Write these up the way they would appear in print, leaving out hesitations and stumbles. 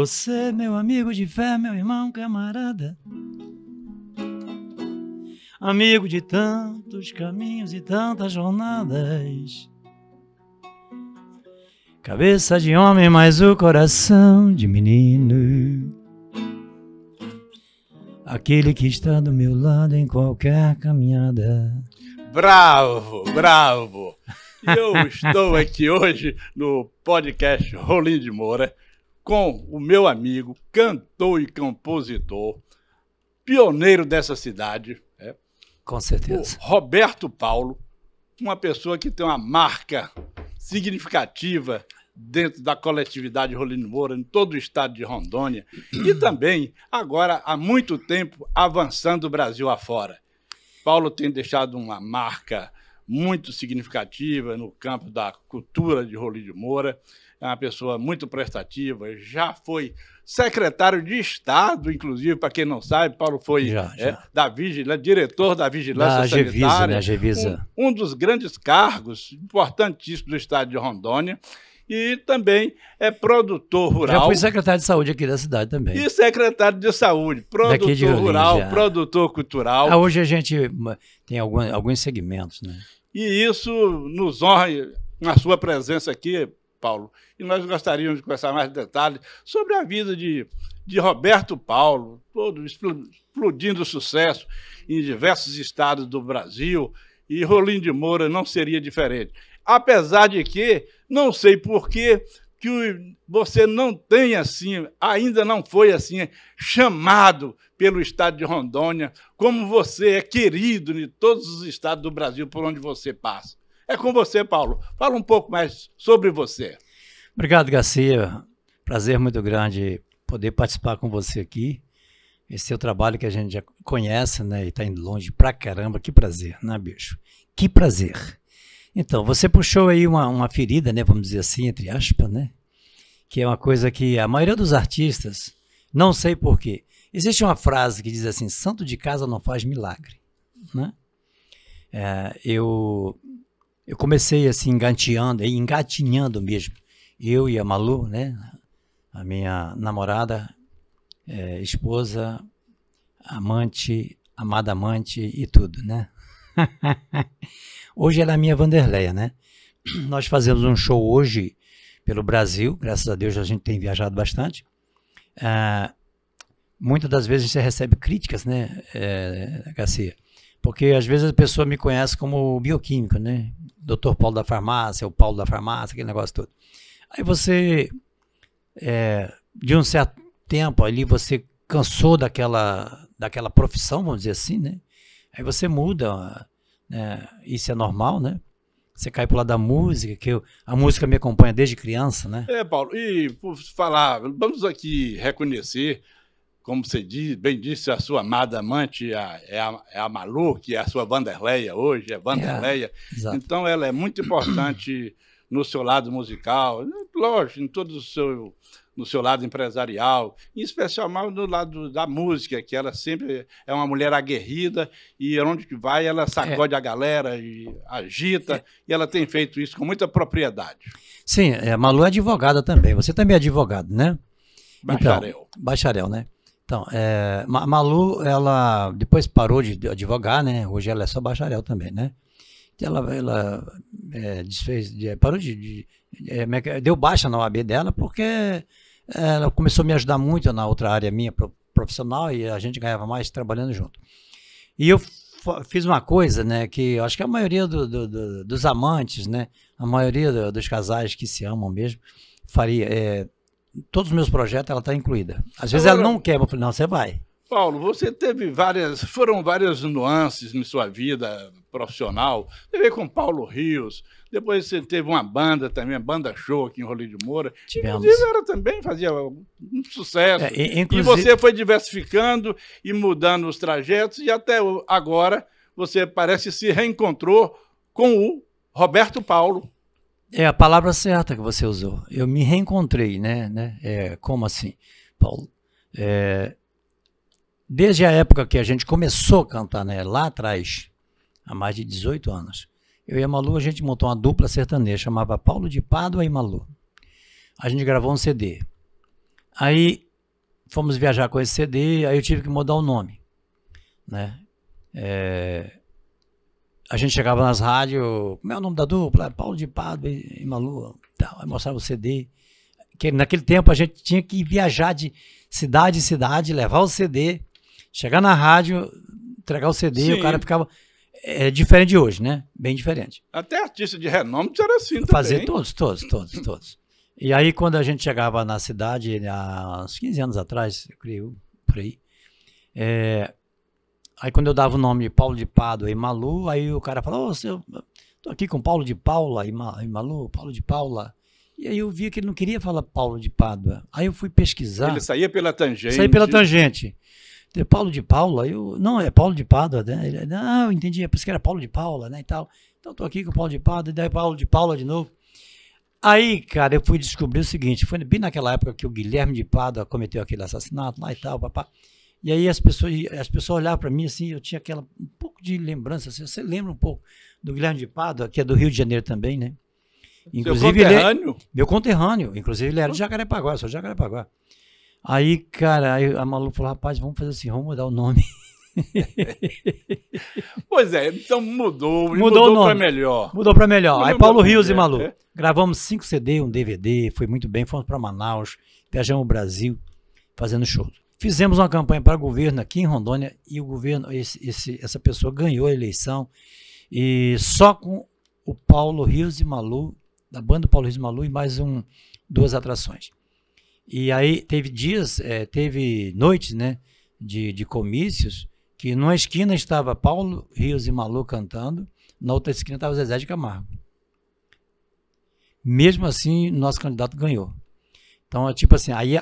você, meu amigo de fé, meu irmão, camarada, amigo de tantos caminhos e tantas jornadas, cabeça de homem, mas o coração de menino, aquele que está do meu lado em qualquer caminhada. Bravo, bravo! Eu estou aqui hoje no podcast Rolim de Moura com o meu amigo, cantor e compositor, pioneiro dessa cidade, Com certeza. o Roberto Paulo, uma pessoa que tem uma marca significativa dentro da coletividade Rolim de Moura, em todo o estado de Rondônia, e também, agora, há muito tempo, avançando o Brasil afora. Paulo tem deixado uma marca muito significativa no campo da cultura de Rolim de Moura, é uma pessoa muito prestativa, já foi secretário de Estado, inclusive, para quem não sabe, Paulo foi diretor da Vigilância Sanitária, Gevisa. Um dos grandes cargos importantíssimos do estado de Rondônia, e também é produtor rural. Já fui secretário de saúde aqui da cidade também. E secretário de saúde, produtor rural, produtor cultural. Hoje a gente tem alguns segmentos, né? E isso nos honra na sua presença aqui, Paulo. E nós gostaríamos de conversar mais detalhes sobre a vida de Roberto Paulo, todo explodindo sucesso em diversos estados do Brasil, e Rolim de Moura não seria diferente. Apesar de que, não sei por que você não tem assim, ainda não foi assim, chamado pelo estado de Rondônia, como você é querido em todos os estados do Brasil por onde você passa. É com você, Paulo. Fala um pouco mais sobre você. Obrigado, Garcia. Prazer muito grande poder participar com você aqui. Esse é o trabalho que a gente já conhece, né? E está indo longe pra caramba. Que prazer, né, bicho? Que prazer. Então, você puxou aí uma ferida, né? Vamos dizer assim, entre aspas, né? Que é uma coisa que a maioria dos artistas, não sei porquê. Existe uma frase que diz assim, santo de casa não faz milagre, né? Eu comecei assim, engatinhando mesmo. Eu e a Malu, né? A minha namorada, esposa, amante, amada amante e tudo, né? Hoje ela é a minha Vanderleia, né? Nós fazemos um show hoje pelo Brasil, graças a Deus a gente tem viajado bastante. Muitas das vezes a gente recebe críticas, né, Garcia? Porque às vezes a pessoa me conhece como bioquímico, né? Dr. Paulo da farmácia, o Paulo da farmácia, aquele negócio todo. Aí você, de um certo tempo ali, você cansou daquela profissão, vamos dizer assim, né? Aí você muda, isso é normal, né? Você cai pro lado da música, a música me acompanha desde criança, né? Paulo, e por falar, vamos aqui reconhecer, como você bem disse, a sua amada amante é a Malu, que é a sua Vanderleia hoje, é Vanderleia. Então ela é muito importante no seu lado musical, lógico, em todo no seu lado empresarial, em especial no lado da música, que ela sempre é uma mulher aguerrida e onde que vai ela sacode a galera e agita, e ela tem feito isso com muita propriedade. Sim, a Malu é advogada também, você também é advogado, né? Bacharel. Então, bacharel, né? Então, a Malu, ela depois parou de advogar, né? Hoje ela é só bacharel também, né? Ela parou deu baixa na OAB dela porque ela começou a me ajudar muito na outra área minha profissional e a gente ganhava mais trabalhando junto. E eu fiz uma coisa, né, que eu acho que a maioria dos amantes, né, a maioria dos casais que se amam mesmo, faria. Todos os meus projetos ela está incluída. Às vezes ela não quer, eu falei, não, você vai. Paulo, você teve foram várias nuances em sua vida profissional. Você veio com Paulo Rios, depois você teve uma banda também, a Banda Show aqui em Rolim de Moura. Tivemos. Inclusive, ela também fazia um sucesso. Inclusive... E você foi diversificando e mudando os trajetos, e até agora você parece se reencontrou com o Roberto Paulo. É a palavra certa que você usou. Eu me reencontrei, né? Como assim, Paulo? Desde a época que a gente começou a cantar, né, lá atrás, há mais de 18 anos, eu e a Malu, a gente montou uma dupla sertaneja, chamava Paulo de Pádua e Malu. A gente gravou um CD. Aí fomos viajar com esse CD, aí eu tive que mudar o nome, né? A gente chegava nas rádios, como é o nome da dupla? Paulo de Pádua e Malu, tal, aí mostrava o CD. Que naquele tempo a gente tinha que viajar de cidade em cidade, levar o CD, chegar na rádio, entregar o CD, Sim. o cara ficava... diferente de hoje, né? Bem diferente. Até artista de renome era assim também. Fazer todos. E aí, quando a gente chegava na cidade, há uns 15 anos atrás, eu creio, por aí, aí quando eu dava o nome de Paulo de Pádua e Malu, aí o cara falou, eu tô aqui com Paulo de Paula e Malu, Paulo de Paula. E aí eu via que ele não queria falar Paulo de Pádua. Aí eu fui pesquisar. Ele saía pela tangente. Paulo de Paula, não, é Paulo de Pádua, né? Ele, não, eu entendi, é por isso que era Paulo de Paula, né, e tal. Então tô aqui com o Paulo de Pádua, e daí Paulo de Paula de novo. Aí, cara, eu fui descobrir o seguinte, foi bem naquela época que o Guilherme de Pádua cometeu aquele assassinato lá e tal, papá. E aí as pessoas olhavam para mim assim, eu tinha um pouco de lembrança, assim, você lembra um pouco do Guilherme de Pádua, que é do Rio de Janeiro também, né? Inclusive, seu conterrâneo? Meu conterrâneo, inclusive ele era de Jacarepaguá, eu sou de Jacarepaguá. Aí, cara, aí a Malu falou, rapaz, vamos fazer assim, vamos mudar o nome. Pois é, então mudou para melhor. Mudou para melhor. Aí Paulo Rios e Malu. Gravamos 5 CD, um DVD, foi muito bem, fomos para Manaus, viajamos o Brasil, fazendo shows. Fizemos uma campanha para o governo aqui em Rondônia e o governo, essa pessoa ganhou a eleição e só com o Paulo Rios e Malu, da banda Paulo Rios e Malu e mais 2 atrações. E aí teve noites, né, de comícios, que numa esquina estava Paulo Rios e Malu cantando, na outra esquina estava Zezé de Camargo. Mesmo assim, nosso candidato ganhou. Então, tipo assim, aí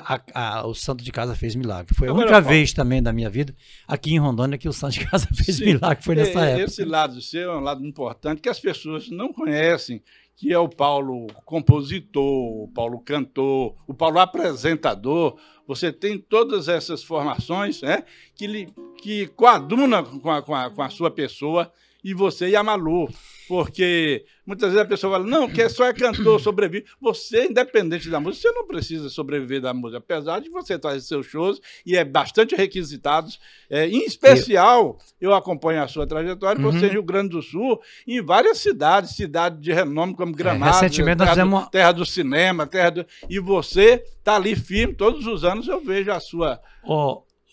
o Santo de Casa fez milagre. Foi a única vez também da minha vida, aqui em Rondônia, que o Santo de Casa fez milagre, foi nessa época. Esse lado seu é um lado importante, que as pessoas não conhecem, que é o Paulo compositor, o Paulo cantor, o Paulo apresentador. Você tem todas essas formações, né, que coadunam com a sua pessoa, e você e a Malu. Porque muitas vezes a pessoa fala, não, que só é cantor, sobrevive. Você, independente da música, você não precisa sobreviver da música, apesar de você fazer seus shows, e é bastante requisitados. Em especial, eu acompanho a sua trajetória, você em Rio Grande do Sul, em várias cidades de renome, como Gramado, recentemente terra do cinema, e você está ali firme, todos os anos eu vejo a sua...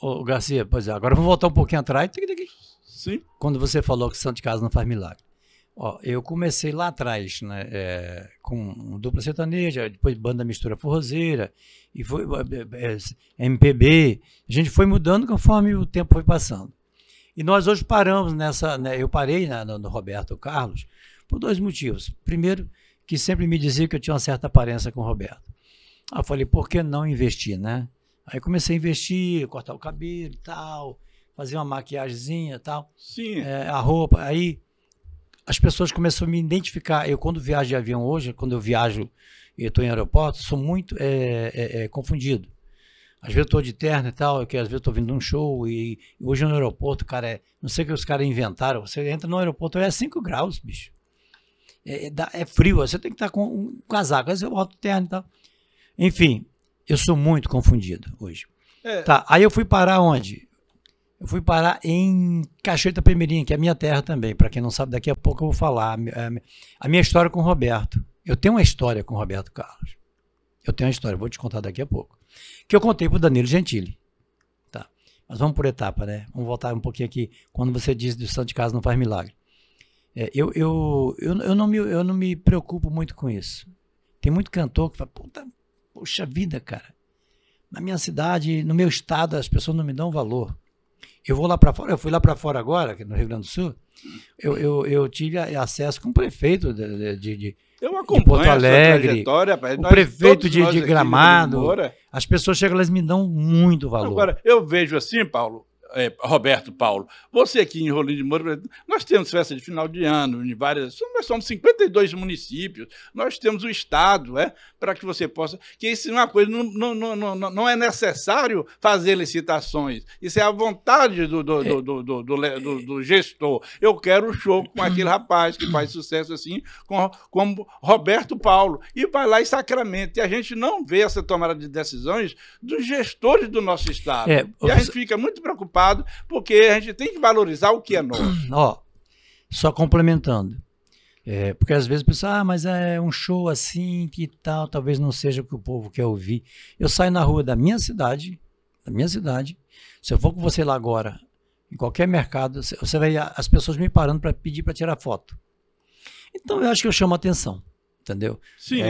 Ô Garcia, pois é, agora vamos voltar um pouquinho atrás. Sim. Quando você falou que Santo de Casa não faz milagre. Eu comecei lá atrás, né, com dupla sertaneja, depois banda mistura forrozeira, e foi MPB. A gente foi mudando conforme o tempo foi passando. E nós hoje paramos nessa, né, eu parei no Roberto Carlos por 2 motivos. Primeiro, que sempre me dizia que eu tinha uma certa aparência com o Roberto. Aí eu falei, por que não investir, né? Aí comecei a investir, cortar o cabelo e tal, fazer uma maquiagemzinha e tal. Sim. A roupa, aí as pessoas começaram a me identificar. Eu, quando viajo de avião hoje, quando eu viajo e estou em aeroporto, sou muito confundido. Às vezes eu estou de terno e tal, que às vezes eu estou vindo de um show e hoje no aeroporto, cara, não sei o que os caras inventaram, você entra no aeroporto, é 5 graus, bicho. É frio, você tem que estar com um casaco, às vezes eu boto terno e tal. Enfim, eu sou muito confundido hoje. Tá, aí eu fui parar onde? Eu fui parar em Cachoeira Primeirinha, que é a minha terra também. Para quem não sabe, daqui a pouco eu vou falar a minha história com o Roberto. Eu tenho uma história com o Roberto Carlos. Eu tenho uma história, vou te contar daqui a pouco. Que eu contei para o Danilo Gentili. Tá. Mas vamos por etapa, né? Vamos voltar um pouquinho aqui. Quando você diz que o Santo de Casa não faz milagre. Eu não me preocupo muito com isso. Tem muito cantor que fala, poxa vida, cara. Na minha cidade, no meu estado, as pessoas não me dão valor. Eu vou lá para fora, eu fui lá para fora agora, no Rio Grande do Sul, eu tive acesso com o prefeito de Porto Alegre, o prefeito de Gramado. As pessoas chegam, elas me dão muito valor. Agora, eu vejo assim, Paulo, Roberto Paulo, você aqui em Rolim de Moura, nós temos festa de final de ano, em nós somos 52 municípios, nós temos o Estado, para que você possa, que isso é uma coisa, não é necessário fazer licitações, isso é a vontade do gestor. Eu quero o show com aquele rapaz que faz sucesso assim, como Roberto Paulo, e vai lá e sacramenta, e a gente não vê essa tomada de decisões dos gestores do nosso Estado. E a gente fica muito preocupado, porque a gente tem que valorizar o que é nosso. Ó, só complementando, porque às vezes pensa, mas é um show assim, que tal, talvez não seja o que o povo quer ouvir. Eu saio na rua da minha cidade, se eu for com você lá agora, em qualquer mercado, você vai as pessoas me parando para pedir para tirar foto. Então eu acho que eu chamo a atenção. Entendeu? Sim.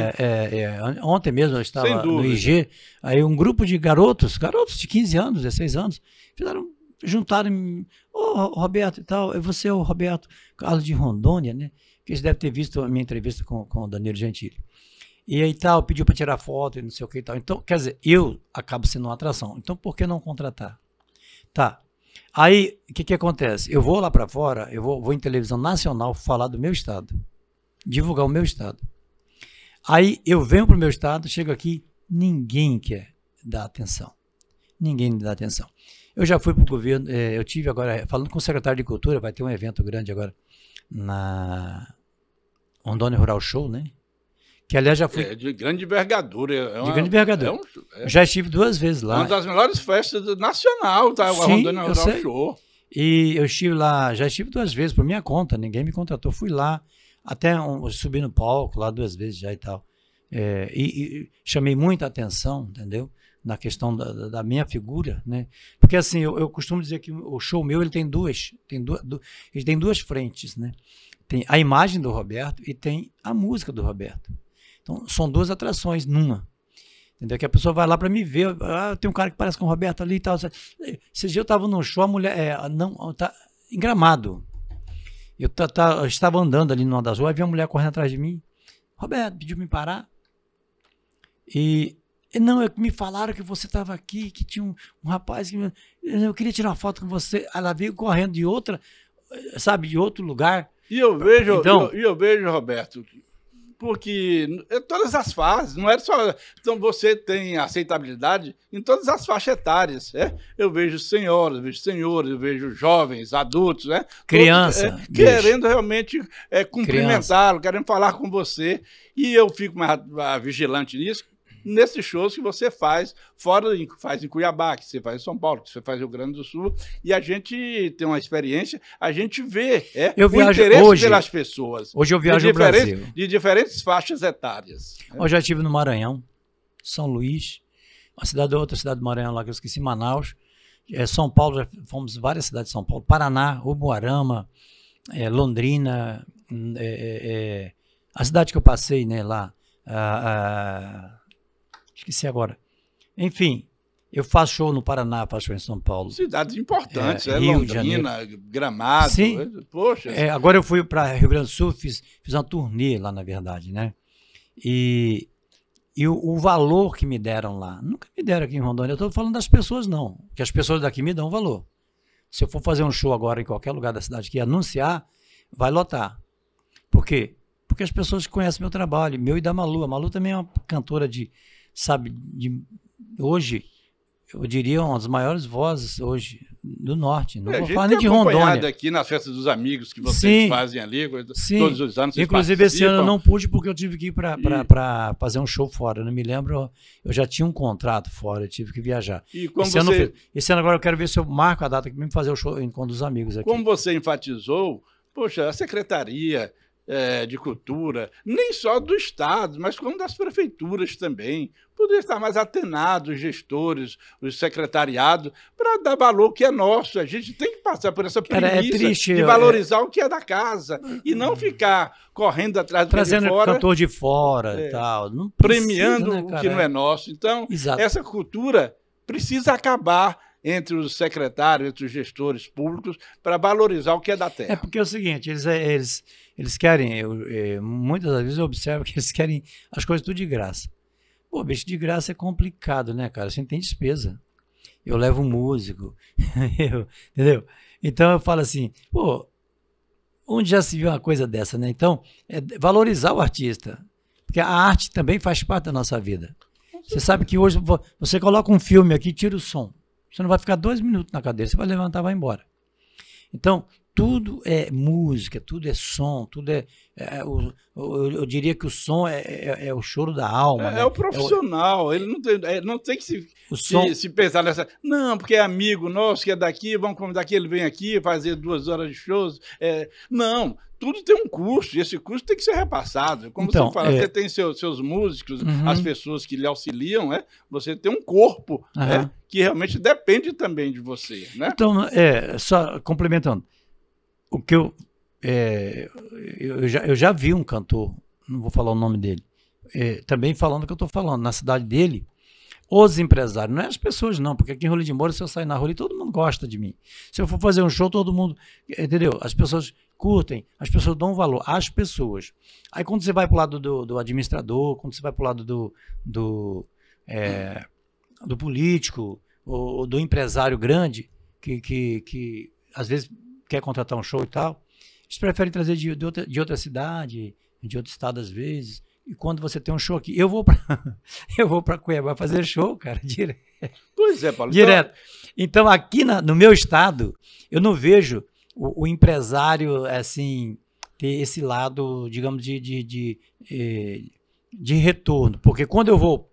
Ontem mesmo eu estava no IG, aí um grupo de garotos de 15 anos, 16 anos, juntaram, Roberto e tal, você é o Roberto Carlos de Rondônia, né? Que eles devem ter visto a minha entrevista com o Danilo Gentili. E aí tal, pediu para tirar foto e não sei o que e tal. Então, quer dizer, eu acabo sendo uma atração. Então, por que não contratar? Tá. Aí, o que acontece? Eu vou lá para fora, eu vou em televisão nacional falar do meu estado, divulgar o meu estado. Aí eu venho para o meu estado, chego aqui, ninguém quer dar atenção. Ninguém me dá atenção. Eu já fui para o governo, eu tive agora, falando com o secretário de Cultura, vai ter um evento grande agora na Rondônia Rural Show, né? Que aliás já fui... de grande envergadura. De grande envergadura. Já estive 2 vezes lá. Uma das melhores festas do nacional, tá? Sim, a Rondônia Rural Show. E eu estive lá, já estive 2 vezes por minha conta, ninguém me contratou, fui lá. Até subi no palco lá 2 vezes já e tal. E chamei muita atenção, entendeu? Na questão da minha figura, né? Porque assim, eu costumo dizer que o show meu ele tem duas frentes, né? Tem a imagem do Roberto e tem a música do Roberto. Então, são 2 atrações numa. Entendeu? Que a pessoa vai lá para me ver, tem um cara que parece com o Roberto ali e tal. Esse dia eu estava num show, a mulher, tá em Gramado. Eu estava andando ali numa das ruas, vi uma mulher correndo atrás de mim. Roberto, pediu me parar. E não, me falaram que você estava aqui, que tinha um rapaz que eu queria tirar uma foto com você. Ela veio correndo de outra, sabe, de outro lugar. E eu vejo, então, eu vejo, Roberto, porque todas as fases, não é só... Então você tem aceitabilidade em todas as faixas etárias, Eu vejo senhoras, vejo senhores, eu vejo jovens, adultos, Criança. Todos, querendo realmente cumprimentá-lo, querendo falar com você. E eu fico mais vigilante nisso, nesses shows que você faz, faz em Cuiabá, que você faz em São Paulo, que você faz no Rio Grande do Sul, e a gente tem uma experiência, a gente vê o interesse hoje, pelas pessoas. Hoje eu viajo no Brasil. De diferentes faixas etárias. Eu já estive no Maranhão, São Luís, outra cidade do Maranhão lá que eu esqueci, Manaus, São Paulo, já fomos várias cidades de São Paulo, Paraná, Umuarama, Londrina, a cidade que eu passei, né, lá, esqueci agora. Enfim, eu faço show no Paraná, faço show em São Paulo. Cidades importantes, Rio Londrina, Gramado. Sim. Poxa. Agora eu fui para Rio Grande do Sul, fiz uma turnê lá, na verdade, né? E o valor que me deram lá, nunca me deram aqui em Rondônia. Eu estou falando das pessoas, não. Que as pessoas daqui me dão valor. Se eu for fazer um show agora em qualquer lugar da cidade que anunciar, vai lotar. Por quê? Porque as pessoas conhecem meu trabalho, meu e da Malu. A Malu também é uma cantora hoje, eu diria, uma das maiores vozes hoje do Norte. Não vou falar nem de Rondônia. Aqui nas festas dos amigos que vocês fazem ali, todos os anos. Inclusive, esse ano eu não pude porque eu tive que ir para fazer um show fora. Eu não me lembro, eu já tinha um contrato fora, eu tive que viajar. Esse ano agora eu quero ver se eu marco a data que me fazer o show com um dos amigos aqui. Como você enfatizou, poxa, a secretaria de cultura, nem só do Estado, mas como das prefeituras também, poder estar mais atenado, os gestores, os secretariados, para dar valor que é nosso. A gente tem que passar por essa premissa de valorizar o que é da casa e não ficar correndo atrás do trazendo de fora, cantor de fora e tal. Não precisa, premiando o que não é nosso. Então, essa cultura precisa acabar entre os secretários, entre os gestores públicos, para valorizar o que é da terra. Porque é o seguinte, eles querem, muitas das vezes eu observo que eles querem as coisas tudo de graça. Pô, bicho, de graça é complicado, né, cara? Você tem despesa. eu levo um músico, entendeu? Então eu falo assim, pô, onde já se viu uma coisa dessa, né? Então, é valorizar o artista, porque a arte também faz parte da nossa vida. Você sabe que hoje você coloca um filme aqui, tira o som, você não vai ficar 2 minutos na cadeira, você vai levantar e vai embora. Então, tudo é música, tudo é som, tudo eu diria que o som é o choro da alma. Né? O profissional, ele não tem que se pensar nessa. Não, porque é amigo nosso que é daqui, vamos convidar que ele vem aqui fazer 2 horas de shows. Não, tudo tem um custo, e esse custo tem que ser repassado. Como então, você fala, você tem seus músicos, as pessoas que lhe auxiliam, você tem um corpo que realmente depende também de você. Né? Então, só complementando. O que eu já vi um cantor, não vou falar o nome dele, também falando o que eu estou falando, na cidade dele, os empresários, não é as pessoas não, porque aqui em Rolim de Moura, se eu sair na rua, todo mundo gosta de mim. Se eu for fazer um show, todo mundo, entendeu? As pessoas curtem, as pessoas dão valor às pessoas. Aí quando você vai para o lado do administrador, quando você vai para o lado do político, ou do empresário grande, que às vezes quer contratar um show e tal, eles preferem trazer de outra cidade, de outro estado às vezes. E quando você tem um show aqui, eu vou para Cuiabá fazer show, cara, direto. Pois é, Paulo. Direto. Então aqui no meu estado, eu não vejo o empresário assim ter esse lado, digamos, de retorno. Porque quando eu vou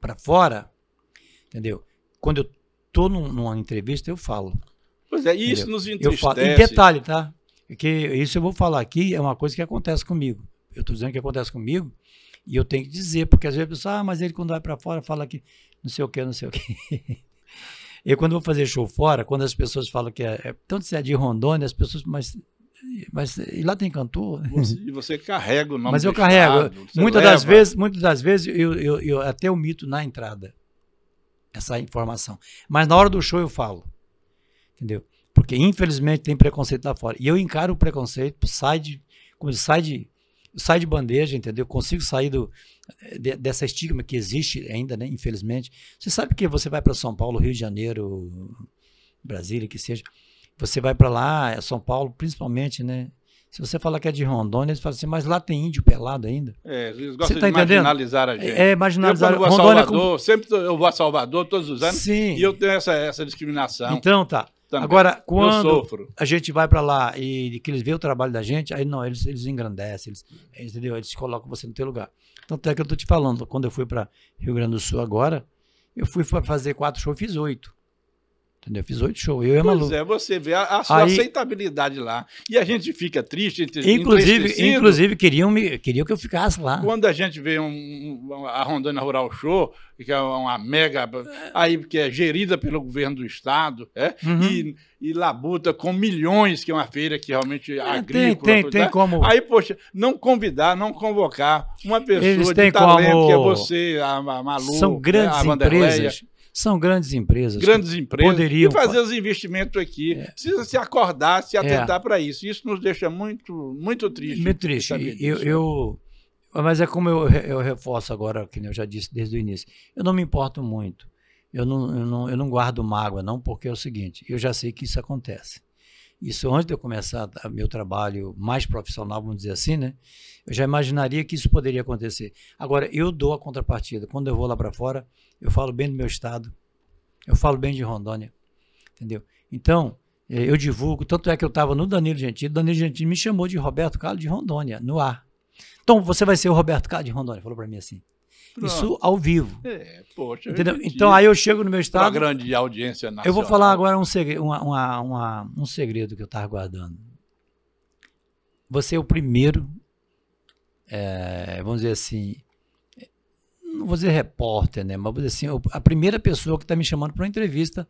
para fora, entendeu? Quando eu estou numa entrevista, eu falo. Pois é, isso nos entristece. E detalhe, tá? Que isso eu vou falar aqui, é uma coisa que acontece comigo. Eu estou dizendo que acontece comigo e eu tenho que dizer, porque às vezes a pessoa, mas ele quando vai para fora fala que não sei o que, não sei o que. Eu quando vou fazer show fora, quando as pessoas falam que tanto se é de Rondônia, as pessoas, mas e lá tem cantor? E você carrega o nome mas do eu carrego. estado, Muitas das vezes eu até omito na entrada essa informação. Mas na hora do show eu falo. Entendeu? Porque infelizmente tem preconceito lá fora. E eu encaro o preconceito, sai de bandeja, entendeu? Consigo sair dessa estigma que existe ainda, né? Infelizmente. Você sabe que você vai para São Paulo, Rio de Janeiro, Brasília, que seja. Você vai para lá, São Paulo, principalmente, né? Se você falar que é de Rondônia, eles falam assim, mas lá tem índio pelado ainda. Eles gostam de marginalizar a gente. Marginalizar. Eu quando vou a Salvador, sempre eu vou a Salvador todos os anos, sim. E eu tenho essa discriminação. Então, tá. Também. Agora, quando a gente vai para lá e que eles veem o trabalho da gente, aí não, eles engrandecem, entendeu? Eles colocam você no teu lugar. Tanto é que eu tô te falando, quando eu fui para Rio Grande do Sul agora, eu fui fazer 4 shows, fiz 8. Entendeu? Fiz 8 shows, eu e a Malu. Pois é, você vê a sua aceitabilidade lá. E a gente fica triste. Inclusive queriam que eu ficasse lá. Quando a gente vê a Rondônia Rural Show, que é uma mega, aí que é gerida pelo governo do estado, e labuta com milhões, que é uma feira que realmente agrícola. Tem como. Aí, poxa, não convidar, não convocar uma pessoa de talento, que é você, a Malu, são grandes a Vanderleia. Empresas. São grandes empresas. Poderiam fazer os investimentos aqui. Precisa se acordar, se atentar para isso. Isso nos deixa muito, muito triste. Muito triste. Mas é como eu reforço agora, que eu já disse desde o início. Eu não me importo muito. Eu não guardo mágoa, não, porque é o seguinte, eu já sei que isso acontece. Isso antes de eu começar meu trabalho mais profissional, vamos dizer assim, né? Eu já imaginaria que isso poderia acontecer. Agora, eu dou a contrapartida. Quando eu vou lá para fora, eu falo bem do meu estado, eu falo bem de Rondônia, entendeu? Então, eu divulgo, tanto é que eu estava no Danilo Gentili me chamou de Roberto Carlos de Rondônia, no ar. Então, você vai ser o Roberto Carlos de Rondônia, falou para mim assim. Pronto. Isso ao vivo. Poxa. Entendeu? Então, aí eu chego no meu estado... Uma grande audiência nacional. Eu vou falar agora um segredo que eu estava guardando. Você é o primeiro, vamos dizer assim, não vou dizer repórter, né? Mas vou dizer assim, a primeira pessoa que está me chamando para uma entrevista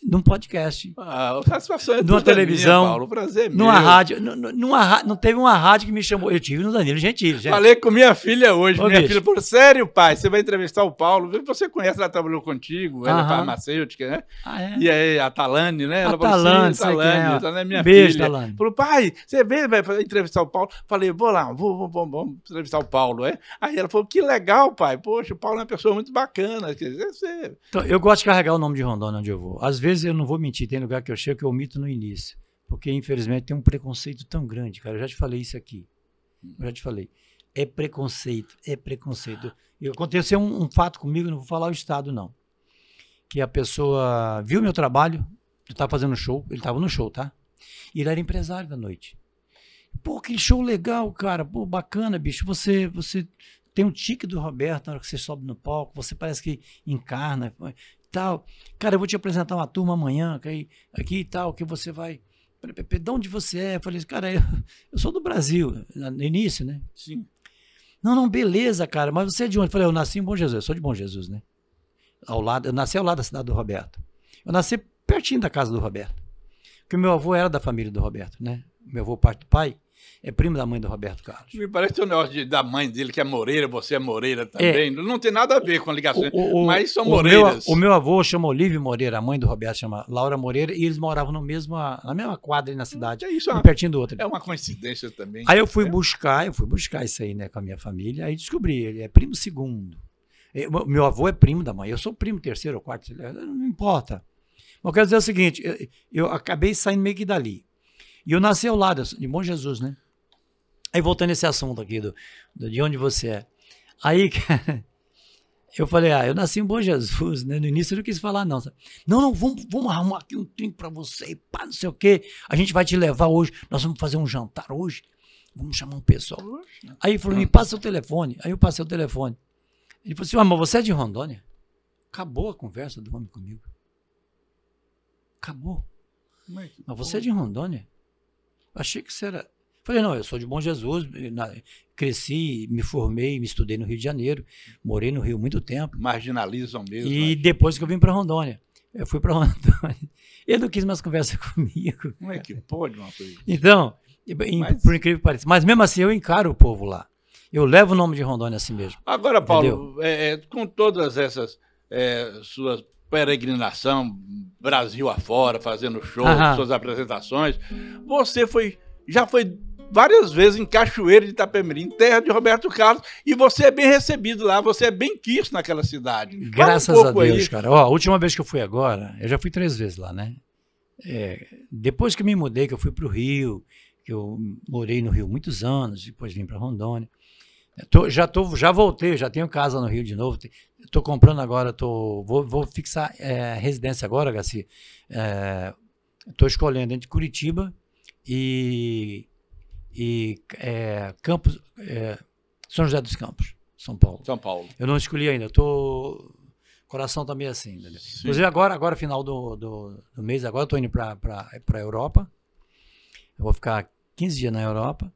num podcast. A satisfação é numa televisão, minha, Paulo. O prazer é numa meu. rádio. Não teve uma rádio que me chamou. Eu tive no Danilo Gentili, gente. Falei com minha filha hoje. Ô, minha bicho. filha falou: sério, pai, você vai entrevistar o Paulo? Você conhece, ela trabalhou contigo, ela é Aham. farmacêutica, né? Ah, é? E aí, a Talane, né? Ela Talane, falou: sim, sei quem é. Talane é minha Beijo, filha. Talane. Falou: pai, você vai entrevistar o Paulo? Falei: vou lá, vamos entrevistar o Paulo, é? Aí ela falou: que legal, pai. Poxa, o Paulo é uma pessoa muito bacana. Quer dizer, você... Então, eu gosto de carregar o nome de Rondônia onde eu vou. Às vezes eu não vou mentir, tem lugar que eu chego que eu omito no início. Porque, infelizmente, tem um preconceito tão grande, cara. Eu já te falei isso aqui. Eu já te falei. É preconceito, é preconceito. E aconteceu um fato comigo, não vou falar o estado, não. Que a pessoa viu meu trabalho, eu estava fazendo show, ele estava no show, tá? E ele era empresário da noite. Pô, que show legal, cara. Pô, bacana, bicho. Você tem um tique do Roberto na hora que você sobe no palco, você parece que encarna, tal. Cara, eu vou te apresentar uma turma amanhã, aqui e tal, que você vai... De onde você é? Eu falei, cara, eu sou do Brasil, no início, né? Sim. Não, beleza, cara, mas você é de onde? Eu falei, eu nasci em Bom Jesus, eu sou de Bom Jesus, né? Eu nasci ao lado da cidade do Roberto. Eu nasci pertinho da casa do Roberto. Porque meu avô era da família do Roberto, né? Meu avô, parte do pai, é primo da mãe do Roberto Carlos. Me parece que tem um negócio da mãe dele, que é Moreira, você é Moreira também. Não tem nada a ver com a ligação, mas são Moreiras. O meu avô chama Olívio Moreira, a mãe do Roberto chama Laura Moreira, e eles moravam na mesma quadra ali na cidade, Isso um pertinho do outro. É uma coincidência também. Aí eu fui buscar isso aí, né, com a minha família, aí descobri, ele é primo segundo. Meu avô é primo da mãe, eu sou primo terceiro ou quarto, não importa. Mas eu quero dizer o seguinte, eu acabei saindo meio que dali. E eu nasci ao lado de Bom Jesus, né? Aí voltando nesse assunto aqui, de onde você é. Aí, cara, eu falei, eu nasci em Bom Jesus, né? No início eu não quis falar, não. Não, vamos arrumar aqui um trinco pra você, pá, não sei o quê. A gente vai te levar hoje, nós vamos fazer um jantar hoje, vamos chamar um pessoal. Aí ele falou, me passa o telefone. Aí eu passei o telefone. Ele falou assim, mas você é de Rondônia? Acabou a conversa do homem comigo. Acabou. Mas você é de Rondônia? Achei que você era... Falei, não, eu sou de Bom Jesus, cresci, me formei, me estudei no Rio de Janeiro, morei no Rio muito tempo. Marginalizam mesmo. E depois que eu vim para Rondônia, eu fui para Rondônia. Ele não quis mais conversa comigo. Como é que pode uma coisa? Então, por incrível que pareça, mas mesmo assim eu encaro o povo lá. Eu levo o nome de Rondônia assim mesmo. Agora, Paulo, com todas essas suas peregrinação, Brasil afora, fazendo shows, suas apresentações, você já foi várias vezes em Cachoeira de Itapemirim, terra de Roberto Carlos, e você é bem recebido lá, você é bem quisto naquela cidade. Graças a Deus, cara. Ó, a última vez que eu fui agora, eu já fui 3 vezes lá, né? Depois que me mudei, que eu fui para o Rio, que eu morei no Rio muitos anos, depois vim para Rondônia. Já voltei, já tenho casa no Rio de novo. Estou comprando agora, vou fixar residência agora, Garcia. Estou escolhendo entre Curitiba e Campos, São José dos Campos, São Paulo. São Paulo. Eu não escolhi ainda, o coração tá meio assim. Entendeu? Inclusive agora final do mês, agora eu estou indo para a Europa. Eu vou ficar 15 dias na Europa.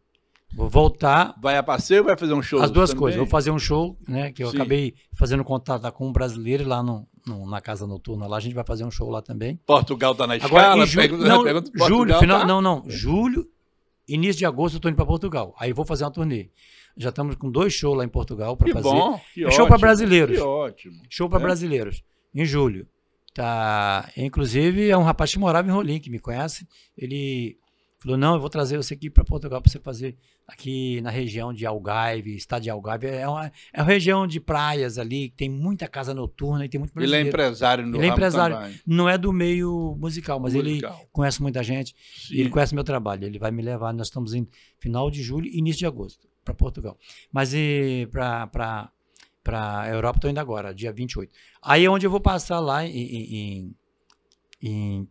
Vou voltar. Vai a passeio ou vai fazer um show? As duas coisas. Vou fazer um show, né? Que eu acabei fazendo contato com um brasileiro lá na casa noturna. Lá a gente vai fazer um show lá também. Portugal tá na escala. Agora, julho, início de agosto eu tô indo para Portugal. Aí vou fazer uma turnê. Já estamos com 2 shows lá em Portugal para fazer. Bom, que show para brasileiros. Que ótimo. Show para brasileiros. Em julho. Tá. Inclusive é um rapaz que morava em Rolim, que me conhece. Ele falou, não, eu vou trazer você aqui para Portugal para você fazer aqui na região de Algarve, estado de Algarve. É uma região de praias ali, que tem muita casa noturna e tem muito brasileiro. Ele é empresário no Ele é ramo empresário. Também. Não é do meio musical, mas ele conhece muita gente. Sim. Ele conhece meu trabalho. Ele vai me levar, nós estamos em final de julho e início de agosto para Portugal. Mas para a Europa estou indo agora, dia 28. Aí é onde eu vou passar lá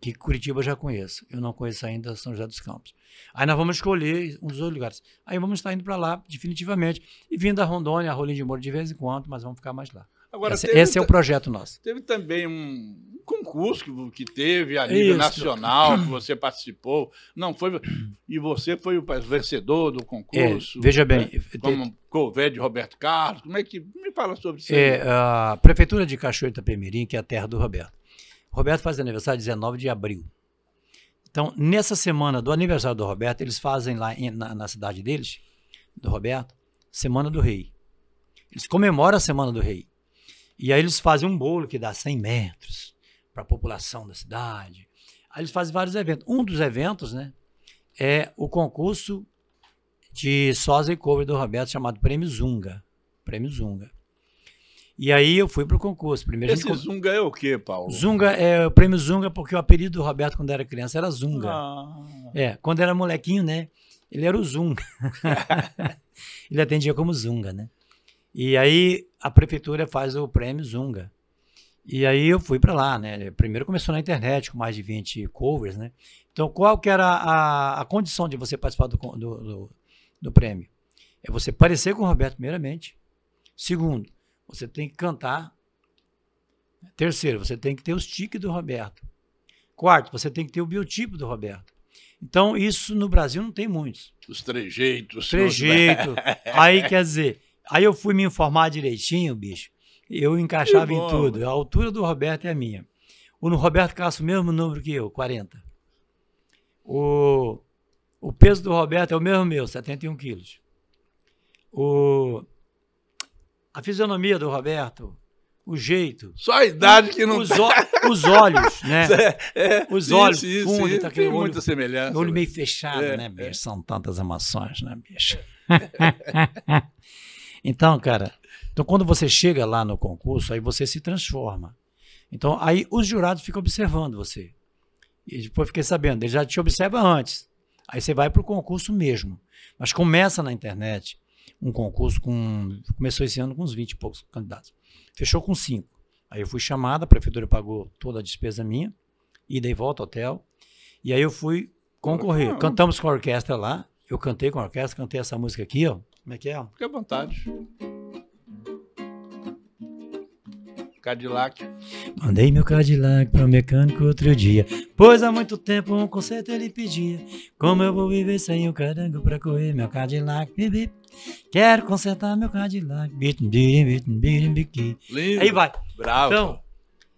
que Curitiba eu já conheço. Eu não conheço ainda São José dos Campos. Aí nós vamos escolher uns 2 lugares. Aí vamos estar indo para lá, definitivamente. E vindo da Rondônia, a Rolim de Moura de vez em quando, mas vamos ficar mais lá. Agora, esse é o projeto nosso. Teve também um concurso que teve a nível nacional, que você participou. Não foi, e você foi o vencedor do concurso. Veja bem. Como Couvé de Roberto Carlos. Como é que... Me fala sobre isso. A Prefeitura de Cachoeira de Itapemirim, que é a terra do Roberto. O Roberto faz aniversário 19 de abril. Então, nessa semana do aniversário do Roberto, eles fazem lá na cidade deles, do Roberto, Semana do Rei. Eles comemoram a Semana do Rei. E aí eles fazem um bolo que dá 100 metros para a população da cidade. Aí eles fazem vários eventos. Um dos eventos, né, é o concurso de sósia e cover do Roberto, chamado Prêmio Zunga. Prêmio Zunga. E aí eu fui pro concurso. Primeiro Esse Zunga é o quê, Paulo? Zunga é o Prêmio Zunga porque o apelido do Roberto quando era criança era Zunga. Quando era molequinho, né, ele era o Zunga. Ele atendia como Zunga, né? E aí a prefeitura faz o Prêmio Zunga. E aí eu fui para lá, né? Primeiro começou na internet com mais de 20 covers, né? Então qual que era a condição de você participar do prêmio? É você parecer com o Roberto primeiramente. Segundo, você tem que cantar. Terceiro, você tem que ter os tiques do Roberto. Quarto, você tem que ter o biotipo do Roberto. Então isso no Brasil não tem muitos. Os trejeitos. Trejeito. Aí quer dizer, aí eu fui me informar direitinho, bicho. Eu encaixava em tudo. A altura do Roberto é a minha. O Roberto caça o mesmo número que eu, 40. O peso do Roberto é o mesmo meu, 71 quilos. A fisionomia do Roberto, o jeito. Só a idade que não... Os olhos, né? Os olhos fundos. Tá tem muita semelhança. O olho meio fechado, né, bicho? São tantas emoções, né, bicho? Então, cara, quando você chega lá no concurso, aí você se transforma. Então, aí os jurados ficam observando você. E depois fiquei sabendo, eles já te observam antes. Aí você vai para o concurso mesmo. Mas começa na internet um concurso começou esse ano com uns 20 e poucos candidatos. Fechou com 5. Aí eu fui chamado, a prefeitura pagou toda a despesa minha, ida e volta, hotel. E aí eu fui concorrer. Cantamos com a orquestra lá. Eu cantei com a orquestra, cantei essa música aqui, ó. Como é que é? Fique à vontade. Cadillac. Mandei meu Cadillac para o mecânico outro dia, pois há muito tempo um conserto ele pedia. Como eu vou viver sem o carango para correr meu Cadillac? Bibi. Quero consertar meu Cadillac. Lindo. Aí vai. Bravo. Então,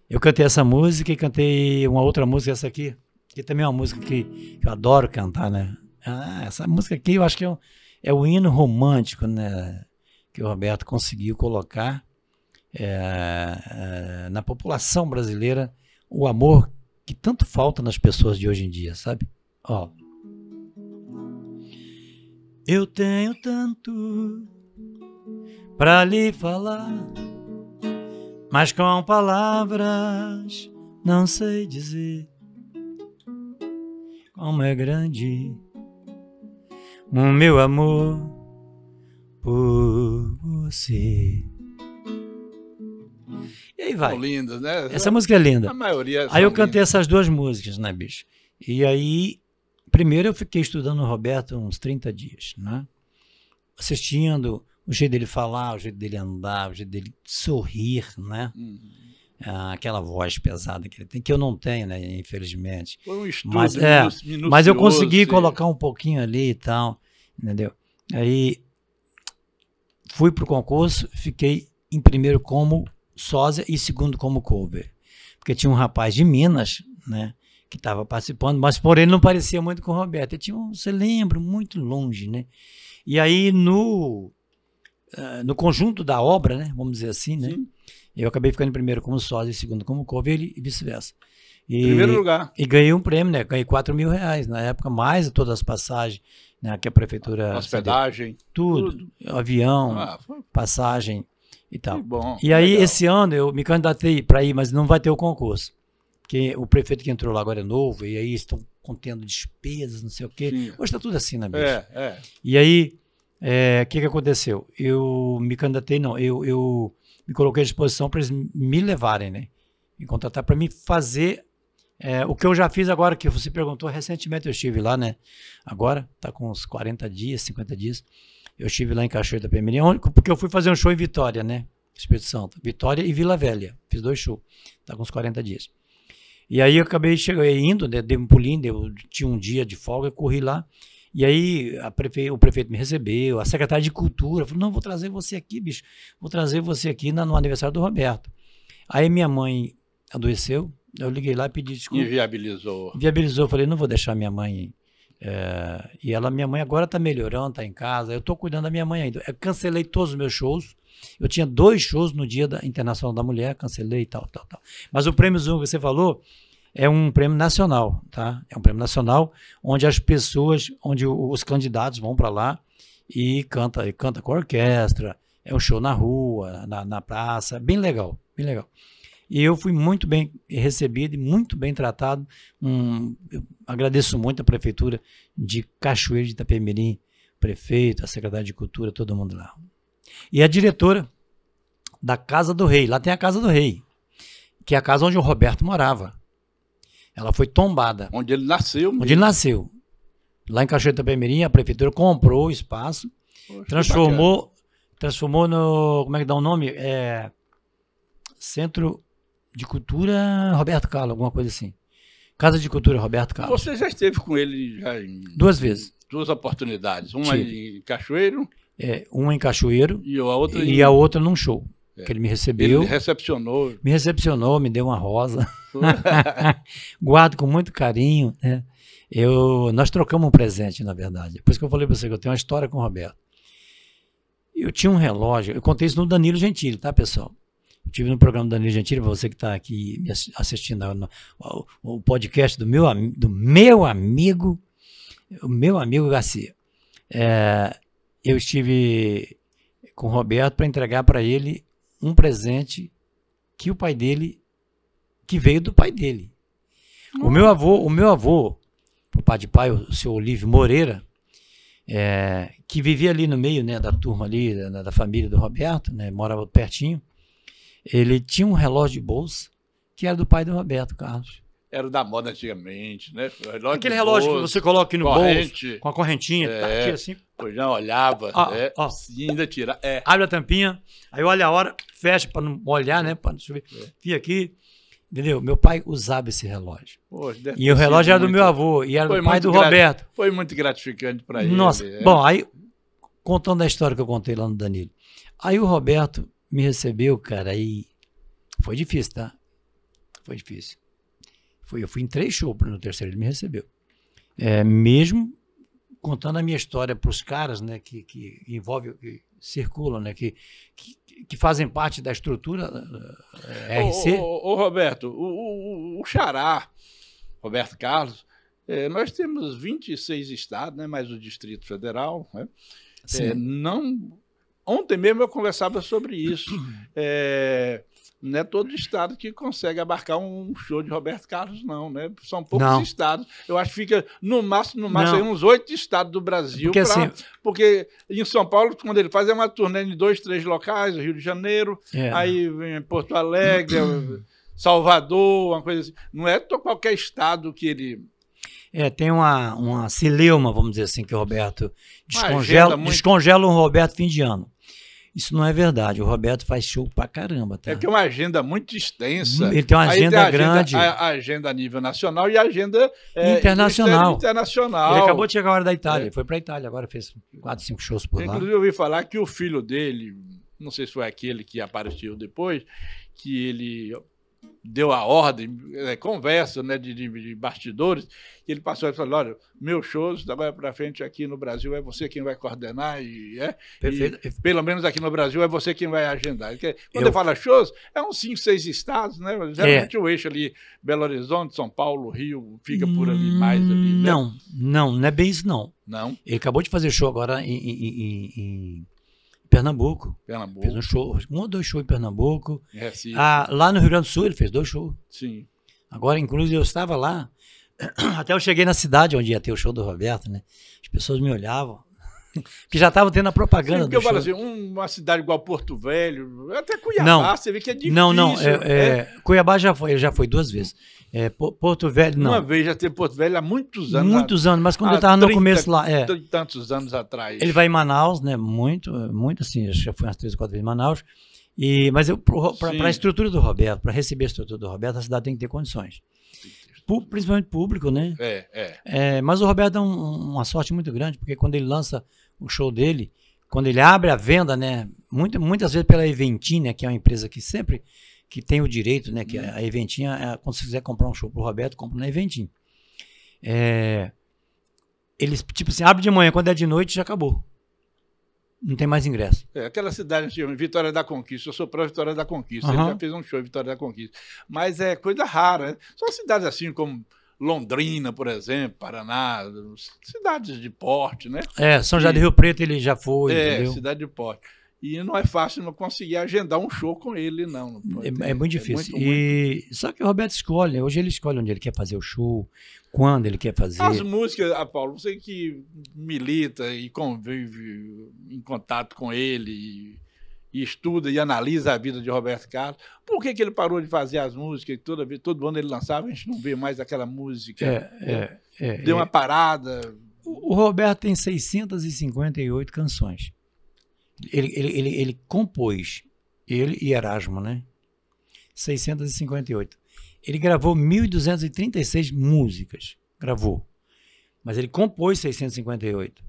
eu cantei essa música e cantei uma outra música, essa aqui, que também é uma música que eu adoro cantar, né? Essa música aqui eu acho que é o hino romântico, né? Que o Roberto conseguiu colocar na população brasileira, o amor que tanto falta nas pessoas de hoje em dia, sabe? Ó. Eu tenho tanto pra lhe falar, mas com palavras não sei dizer como é grande o meu amor por você. E aí vai. São lindas, né? Essa música é linda. A maioria. Aí eu cantei essas duas músicas, né, bicho? E aí, primeiro eu fiquei estudando o Roberto uns 30 dias, né? Assistindo o jeito dele falar, o jeito dele andar, o jeito dele sorrir, né? Aquela voz pesada que ele tem, que eu não tenho, né, infelizmente. Foi um estudo mas eu consegui colocar um pouquinho ali e tal, entendeu? Aí fui pro concurso, fiquei em primeiro como sósia e segundo como cover. Porque tinha um rapaz de Minas, né, que estava participando, mas por ele não parecia muito com o Roberto. Ele tinha você lembra, muito longe, né? E aí no conjunto da obra, né, vamos dizer assim, né? Sim. Eu acabei ficando em primeiro como sósia e segundo como cover e vice-versa. Primeiro lugar. E ganhei um prêmio, né? Ganhei R$4.000 na época, mais todas as passagens, né? Que a prefeitura... Hospedagem. Tudo. Avião, passagem e tal. Que bom. E aí, esse ano, eu me candidatei para ir, mas não vai ter o concurso. Porque o prefeito que entrou lá agora é novo, e aí estão contendo despesas, não sei o quê. Sim. Hoje está tudo assim, né, bicho? E aí, o que aconteceu? Eu me candidatei, não, eu me coloquei à disposição para eles me levarem, né? Me contratar para me fazer o que eu já fiz agora, que você perguntou recentemente, eu estive lá, né? Agora, tá com uns 40 dias, 50 dias. Eu estive lá em Cachoeira da Pemirim, porque eu fui fazer um show em Vitória, né? Espírito Santo. Vitória e Vila Velha. Fiz 2 shows. Tá com uns 40 dias. E aí eu acabei indo, né? Dei um pulinho, tinha um dia de folga, eu corri lá. E aí o prefeito me recebeu, a secretária de Cultura falou, não, vou trazer você aqui, bicho. Vou trazer você aqui no aniversário do Roberto. Aí minha mãe adoeceu, Eu liguei lá e pedi desculpa. Inviabilizou. Viabilizou, eu falei, não vou deixar minha mãe. E minha mãe agora está melhorando, está em casa. Eu estou cuidando da minha mãe ainda. Eu cancelei todos os meus shows. Eu tinha 2 shows no Dia Internacional da Mulher, cancelei e tal. Mas o prêmio Zoom que você falou é um prêmio nacional, tá? É um prêmio nacional onde as pessoas, onde os candidatos vão para lá e canta com a orquestra. É um show na rua, na praça, bem legal, bem legal. E eu fui muito bem recebido e muito bem tratado. Eu agradeço muito a Prefeitura de Cachoeiro de Itapemirim, prefeito, a secretária de Cultura, todo mundo lá. E a diretora da Casa do Rei, lá tem a Casa do Rei, que é a casa onde o Roberto morava. Ela foi tombada. Onde ele nasceu mesmo. Onde ele nasceu. Lá em Cachoeiro de Itapemirim, a Prefeitura comprou o espaço, Poxa, transformou no, como é que dá o nome? Centro de Cultura Roberto Carlos, alguma coisa assim. Casa de Cultura Roberto Carlos. Você já esteve com ele já em 2 vezes. 2 oportunidades. Uma em Cachoeiro. Uma em Cachoeiro e a outra num show. Que ele me recebeu. Ele recepcionou. Me recepcionou, me deu uma rosa. Guardo com muito carinho. Né? Nós trocamos um presente, na verdade. Depois que eu falei para você que eu tenho uma história com o Roberto. Eu tinha um relógio, eu contei isso no Danilo Gentili, tá, pessoal? Eu tive no programa do Danilo Gentili, para você que está aqui me assistindo o podcast do meu amigo Garcia. Eu estive com o Roberto para entregar para ele um presente que o pai dele, que veio do pai dele. O meu avô, o pai de pai, o seu Olívio Moreira, que vivia ali no meio, né, da turma ali, da família do Roberto, né, morava pertinho. Ele tinha um relógio de bolsa que era do pai do Roberto Carlos. Era da moda antigamente, né? Aquele relógio que você coloca aqui no bolso, com a correntinha, tira assim. Eu já olhava, e ainda tira. Abre a tampinha, aí olha a hora, fecha para não molhar, né? Para não chover. Fica aqui, entendeu? Meu pai usava esse relógio. Poxa, e o relógio era do meu avô, e era do pai do Roberto. Foi muito gratificante para ele. Nossa, bom, aí, contando a história que eu contei lá no Danilo. Aí o Roberto me recebeu, cara, aí foi difícil, tá? Foi difícil. Eu fui em 3 shows, no terceiro ele me recebeu. Mesmo contando a minha história para os caras, né, que envolvem, que circulam, né, que fazem parte da estrutura RC. Ô Roberto, o Xará, Roberto Carlos, nós temos 26 estados, né, mais o Distrito Federal, né? Ontem mesmo eu conversava sobre isso. Não é todo estado que consegue abarcar um show de Roberto Carlos, não, né? São poucos estados. Eu acho que fica, no máximo, aí uns 8 estados do Brasil. Porque em São Paulo, quando ele faz, é uma turnê em 2, 3 locais, Rio de Janeiro, aí vem Porto Alegre, Salvador, uma coisa assim. Não é qualquer estado que ele... tem uma celeuma, vamos dizer assim, que o Roberto descongela um Roberto fim de ano. Isso não é verdade. O Roberto faz show pra caramba. Tá? Que é uma agenda muito extensa. Ele tem uma agenda grande. A agenda a nível nacional e a agenda internacional. Ele acabou de chegar a hora da Itália. Ele foi pra Itália agora, fez 4, 5 shows por lá. Inclusive, eu ouvi falar que o filho dele, não sei se foi aquele que apareceu depois, que ele deu a ordem, conversa, né, de bastidores, e ele passou e falou: olha, meus shows da agora para frente aqui no Brasil é você quem vai coordenar e pelo menos aqui no Brasil é você quem vai agendar. Quando ele fala shows, é uns 5, 6 estados, né? Geralmente o eixo ali, Belo Horizonte, São Paulo, Rio, fica por ali mais ali, né? Não é bem isso não. Não? Ele acabou de fazer show agora em Pernambuco. Fez um show, 1 ou 2 shows em Pernambuco. Lá no Rio Grande do Sul ele fez 2 shows. Sim. Agora, inclusive, eu estava lá, até eu cheguei na cidade onde ia ter o show do Roberto, né? As pessoas me olhavam, que já estavam tendo a propaganda do show. Eu falo assim, uma cidade igual Porto Velho, até Cuiabá, você vê que é difícil. Cuiabá ele já foi 2 vezes. Porto Velho, não. Uma vez já teve Porto Velho há muitos anos. Muitos anos, mas quando eu estava no começo lá. Tantos anos atrás. Ele vai em Manaus, né? Muito assim, acho que já foi umas 3 ou 4 vezes em Manaus. Mas para a estrutura do Roberto, para receber a estrutura do Roberto, a cidade tem que ter condições. Principalmente público, né? Mas o Roberto dá uma sorte muito grande, porque quando ele lança o show dele, quando ele abre a venda, né? Muitas vezes pela Eventim, né, que é uma empresa que sempre que tem o direito, né? Que a Eventim, quando você quiser comprar um show pro Roberto, compra na Eventim. Eles, tipo assim, abre de manhã, quando é de noite, já acabou. Não tem mais ingresso. Aquela cidade antiga, Vitória da Conquista, eu sou para Vitória da Conquista, ele já fez um show em Vitória da Conquista. Mas é coisa rara, né? São cidades assim como Londrina, por exemplo, Paraná, cidades de porte, né? São José do Rio Preto ele já foi, entendeu? Cidade de porte. E não é fácil não conseguir agendar um show com ele, não. É muito difícil. Só que o Roberto escolhe, hoje ele escolhe onde ele quer fazer o show, quando ele quer fazer. As músicas, Paulo, você que milita e convive em contato com ele e estuda e analisa a vida de Roberto Carlos, por que ele parou de fazer as músicas? Todo ano ele lançava, a gente não vê mais aquela música. Deu uma parada. O Roberto tem 658 canções. Ele compôs, ele e Erasmo, né? 658. Ele gravou 1.236 músicas, gravou. Mas ele compôs 658.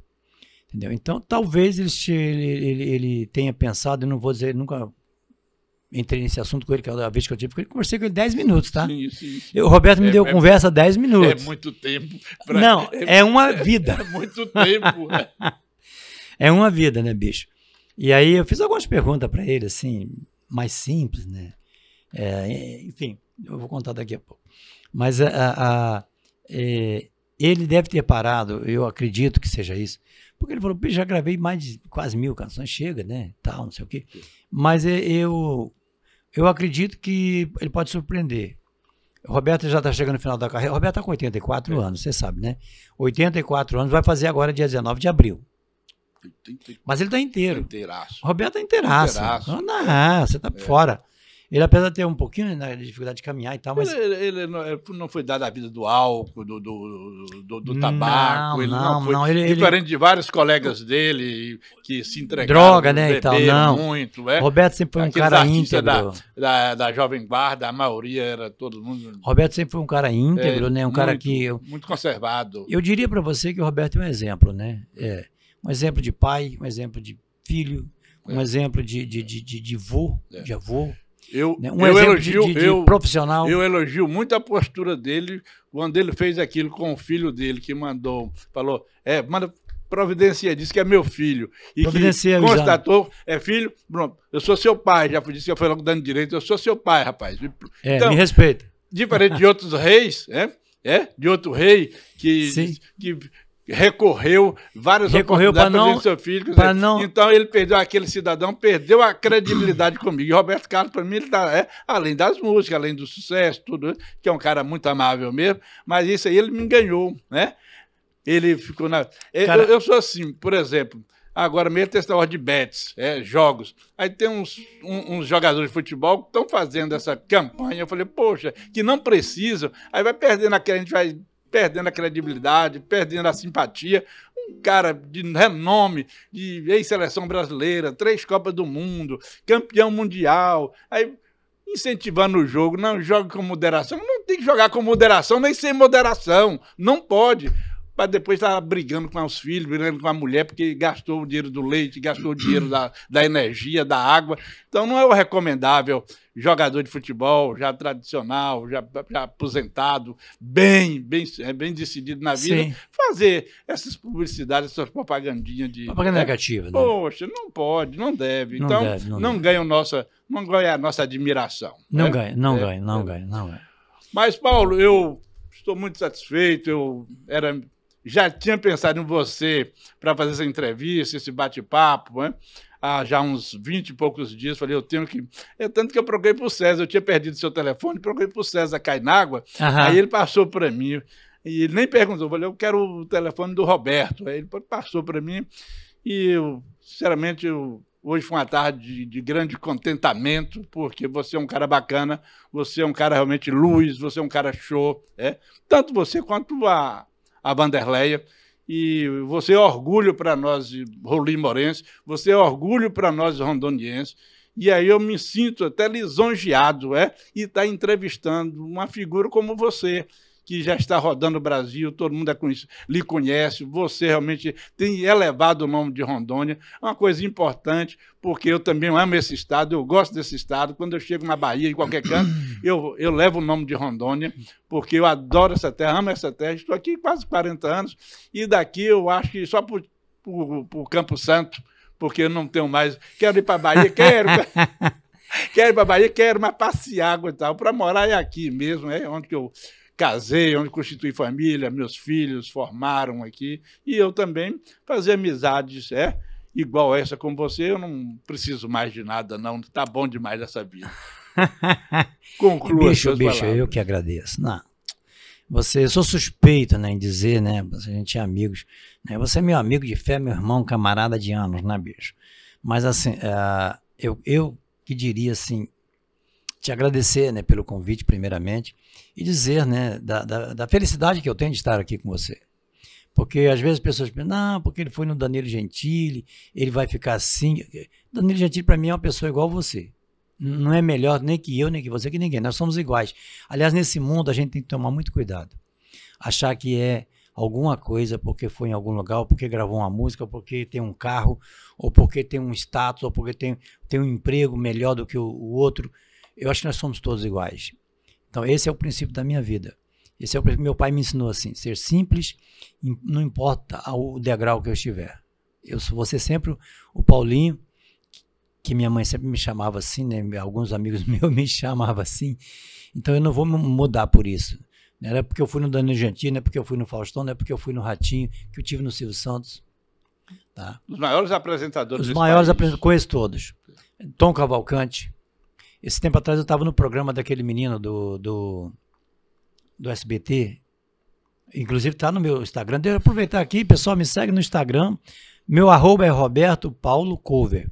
Entendeu? Então, talvez ele tenha pensado, eu não vou dizer, nunca entrei nesse assunto com ele, que a vez que eu tive, porque eu conversei com ele 10 minutos, tá? Sim. O Roberto me deu conversa 10 minutos. É muito tempo. Não, é uma vida. É muito tempo. É uma vida, né, bicho? E aí eu fiz algumas perguntas para ele, assim, mais simples, né? Enfim, eu vou contar daqui a pouco. Mas ele deve ter parado, eu acredito que seja isso, porque ele falou, já gravei mais de quase 1.000 canções, chega, né? Tal, não sei o quê. Mas eu acredito que ele pode surpreender. O Roberto já está chegando no final da carreira. O Roberto está com 84 anos, você sabe, né? 84 anos, vai fazer agora dia 19 de abril. Mas ele está inteiro. Inteiraço. O Roberto está inteiraço. Não, você está fora. Ele, apesar de ter um pouquinho de dificuldade de caminhar e tal, mas... Ele não foi dado a vida do álcool, do tabaco. Diferente de vários colegas dele que se entregaram. Droga, né, e tal, não. Muito. Roberto sempre foi um cara íntegro. Da Jovem Guarda, a maioria era todo mundo... Roberto sempre foi um cara íntegro, né? Um cara que... Muito conservado. Eu diria para você que o Roberto é um exemplo, né? Um exemplo de pai, um exemplo de filho, um exemplo de avô, de avô. De profissional. Eu elogio muito a postura dele quando ele fez aquilo com o filho dele, que falou, manda providencia, disse que é meu filho. E que constatou, filho, pronto, eu sou seu pai, já disse que foi logo dando direito, eu sou seu pai, rapaz. Então, me respeita. Diferente de outros reis, de outro rei que recorreu várias oportunidades para o seu filho. Então ele perdeu, aquele cidadão perdeu a credibilidade comigo. E Roberto Carlos, para mim, ele além das músicas, além do sucesso, tudo, que é um cara muito amável mesmo, mas isso aí ele me enganou, né? Ele ficou na... Eu sou assim, por exemplo, agora mesmo tem essa ordem de bets, jogos. Aí tem uns jogadores de futebol que estão fazendo essa campanha. Eu falei, poxa, que não precisam. Aí vai perdendo a gente vai perdendo a credibilidade, perdendo a simpatia. Um cara de renome, de ex-seleção brasileira, 3 Copas do Mundo, campeão mundial, aí incentivando o jogo, não joga com moderação. Não tem que jogar com moderação, nem sem moderação, não pode. Para depois estar brigando com os filhos, brigando com a mulher, porque gastou o dinheiro do leite, gastou o dinheiro da energia, da água. Então não é o recomendável jogador de futebol, já tradicional, já aposentado, bem decidido na vida, sim, fazer essas publicidades, essas propagandinhas de... Propaganda negativa, né? Poxa, não pode, não deve. Então, não ganha a nossa admiração. Não ganha. Mas, Paulo, eu estou muito satisfeito, já tinha pensado em você para fazer essa entrevista, esse bate-papo, né? Há já uns 20 e poucos dias, falei, eu tenho que... tanto que eu procurei para o César, eu tinha perdido seu telefone, procurei para o César Cainagua, aí ele passou para mim, e ele nem perguntou, eu falei, eu quero o telefone do Roberto, aí ele passou para mim, e eu, sinceramente, hoje foi uma tarde de grande contentamento, porque você é um cara bacana, você é um cara realmente luz, você é um cara show, tanto você quanto a Vanderleia, e você é orgulho para nós, rolim-morenses, você é orgulho para nós, rondonienses, e aí eu me sinto até lisonjeado, e estar entrevistando uma figura como você, que já está rodando o Brasil, todo mundo lhe conhece, você realmente tem elevado o nome de Rondônia, é uma coisa importante, porque eu também amo esse estado, eu gosto desse estado, quando eu chego na Bahia, em qualquer canto, eu levo o nome de Rondônia, porque eu adoro essa terra, amo essa terra, estou aqui quase 40 anos, e daqui eu acho que só por Campo Santo, porque eu não tenho mais, quero ir para a Bahia, quero ir para a Bahia, quero, mas passear e tal, para morar é aqui mesmo, é onde que eu casei, onde constituí família, meus filhos formaram aqui, e eu também fazer amizades, igual essa com você, eu não preciso mais de nada, não, tá bom demais essa vida. Conclua. Bicho, eu que agradeço. Não. Eu sou suspeito, né, em dizer, né, a gente é amigos, né, você é meu amigo de fé, meu irmão, camarada de anos, né, bicho? Mas assim, eu que diria assim, te agradecer, né, pelo convite primeiramente e dizer, né, da felicidade que eu tenho de estar aqui com você. Porque às vezes as pessoas pensam, não, porque ele foi no Danilo Gentili, ele vai ficar assim. Danilo Gentili para mim é uma pessoa igual a você. Não é melhor nem que eu, nem que você, que ninguém. Nós somos iguais. Aliás, nesse mundo a gente tem que tomar muito cuidado. Achar que é alguma coisa porque foi em algum lugar, ou porque gravou uma música, ou porque tem um carro, ou porque tem um status, ou porque tem um emprego melhor do que o outro. Eu acho que nós somos todos iguais. Então esse é o princípio da minha vida. Esse é o princípio. Meu pai me ensinou assim, ser simples, não importa o degrau que eu estiver. Eu vou ser sempre o Paulinho, que minha mãe sempre me chamava assim, né? Alguns amigos meus me chamavam assim, então eu não vou mudar por isso. Não é porque eu fui no Danilo Gentili, não é porque eu fui no Faustão, não é porque eu fui no Ratinho, que eu tive no Silvio Santos. Tá? Os maiores apresentadores. Os maiores apresentadores, conheço todos. Tom Cavalcante. Esse tempo atrás eu estava no programa daquele menino do SBT, inclusive está no meu Instagram. Deixa eu aproveitar aqui, pessoal, me segue no Instagram. Meu @ é Roberto Paulo Cover.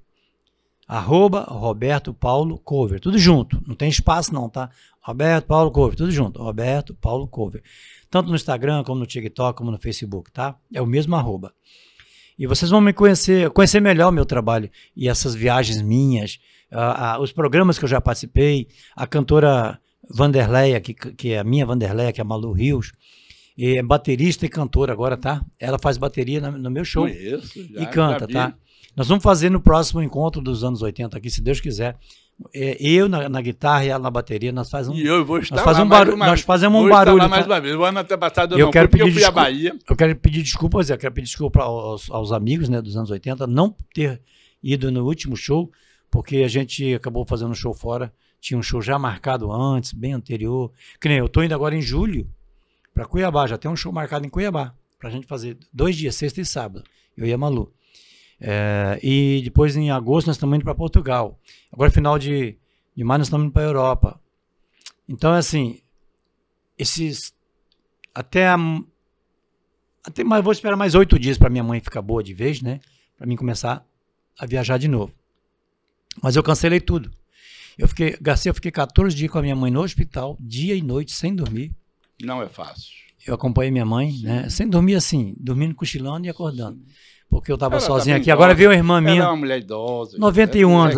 @Roberto Paulo Cover, tudo junto, não tem espaço não, tá? Roberto Paulo Cover, tudo junto, Roberto Paulo Cover, tanto no Instagram, como no TikTok, como no Facebook, tá? É o mesmo @. E vocês vão me conhecer melhor o meu trabalho, e essas viagens minhas, os programas que eu já participei, a cantora Vanderleia, que é a minha Vanderleia, que é a Malu Rios, é baterista e cantora agora, tá? Ela faz bateria no meu show. Conheço, e canta, tá? Nós vamos fazer no próximo encontro dos anos 80 aqui, se Deus quiser. Eu na guitarra e ela na bateria, nós fazemos e eu vou estar nós fazemos um barulho. Lá mais uma vez. O ano até passado eu fui à Bahia. Eu quero pedir desculpas, aos amigos, né, dos anos 80, não ter ido no último show, porque a gente acabou fazendo um show fora, tinha um show já marcado antes, bem anterior. Que nem eu tô indo agora em julho para Cuiabá, já tem um show marcado em Cuiabá, pra gente fazer 2 dias, sexta e sábado, eu e a Malu. E depois em agosto nós estamos indo para Portugal. Agora final de maio nós estamos indo para a Europa. Então é assim, vou esperar mais 8 dias para minha mãe ficar boa de vez, né? Para mim começar a viajar de novo. Mas eu cancelei tudo. Eu fiquei 14 dias com a minha mãe no hospital, dia e noite, sem dormir. Não é fácil. Eu acompanhei minha mãe, né? Sem dormir assim, dormindo, cochilando e acordando. Porque eu estava sozinho aqui. Agora veio a irmã minha. Ela é uma mulher idosa. 91 anos,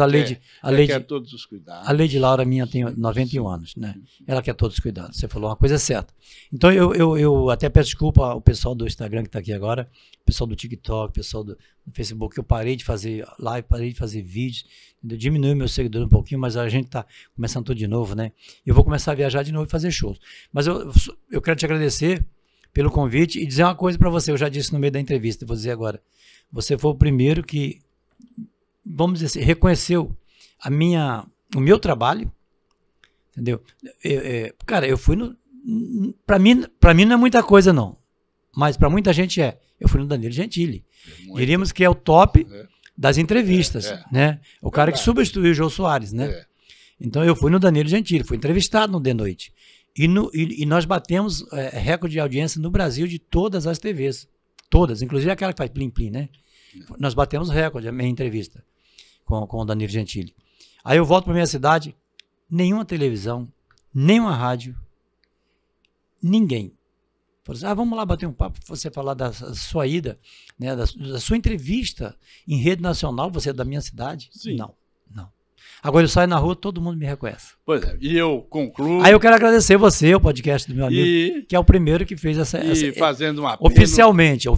quer todos os cuidados. A Lady Laura minha tem 91 anos, né? Ela quer todos os cuidados. Você falou uma coisa certa. Então eu até peço desculpa ao pessoal do Instagram que está aqui agora, pessoal do TikTok, pessoal do Facebook, que eu parei de fazer live, parei de fazer vídeos, entendeu? Diminui meu seguidor um pouquinho, mas a gente está começando tudo de novo, né? Eu vou começar a viajar de novo e fazer shows. Mas eu quero te agradecer pelo convite e dizer uma coisa para você. Eu já disse no meio da entrevista, vou dizer agora. Você foi o primeiro que, vamos dizer assim, reconheceu o meu trabalho, entendeu? Cara, eu fui para mim não é muita coisa não, mas para muita gente eu fui no Danilo Gentili. Diríamos que é o top das entrevistas, né? O cara que substituiu o Jô Soares, né? Então eu fui no Danilo Gentili, fui entrevistado no The Noite. E nós batemos recorde de audiência no Brasil de todas as TVs. Todas, inclusive aquela que faz plim plim, né? Nós batemos recorde, a minha entrevista com o Danilo Gentili. Aí eu volto para minha cidade, nenhuma televisão, nenhuma rádio, ninguém. Falou assim, vamos lá bater um papo, você falar da sua ida, né, da sua entrevista em rede nacional, você é da minha cidade? Sim. Não. Agora eu saio na rua, todo mundo me reconhece. Pois é, e eu concluo... Aí eu quero agradecer você, o podcast do meu amigo, que é o primeiro que fez fazendo um apelo... Oficialmente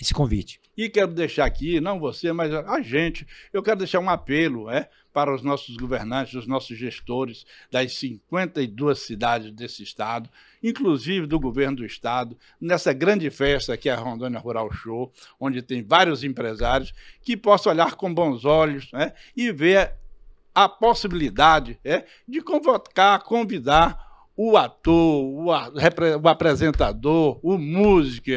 esse convite. E quero deixar aqui, não você, mas a gente, eu quero deixar um apelo para os nossos governantes, os nossos gestores das 52 cidades desse estado, inclusive do governo do estado, nessa grande festa que é a Rondônia Rural Show, onde tem vários empresários, que possam olhar com bons olhos e ver a possibilidade de convidar o ator, o apresentador, o músico,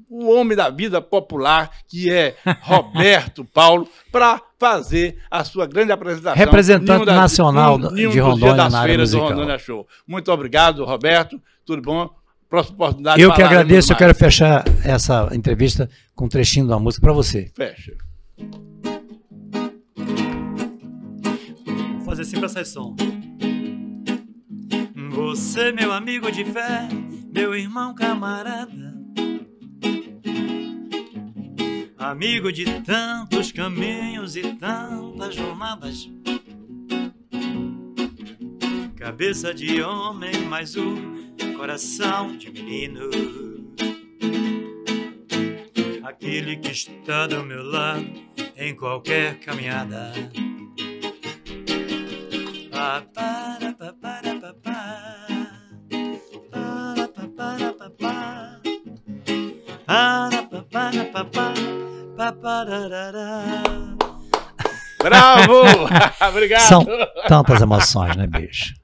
o homem da vida popular, que é Roberto Paulo, para fazer a sua grande apresentação. Representante nacional de Rondônia na área musical. Do Rondônia Show. Muito obrigado, Roberto. Tudo bom? Próxima oportunidade. Eu que agradeço. Eu quero fechar essa entrevista com um trechinho da música para você. Fecha. Vou fazer assim para sair som. Você, meu amigo de fé, meu irmão camarada, amigo de tantos caminhos e tantas jornadas, cabeça de homem, mas o coração de menino, aquele que está do meu lado em qualquer caminhada. Bravo! Obrigado! São tantas emoções, né, bicho?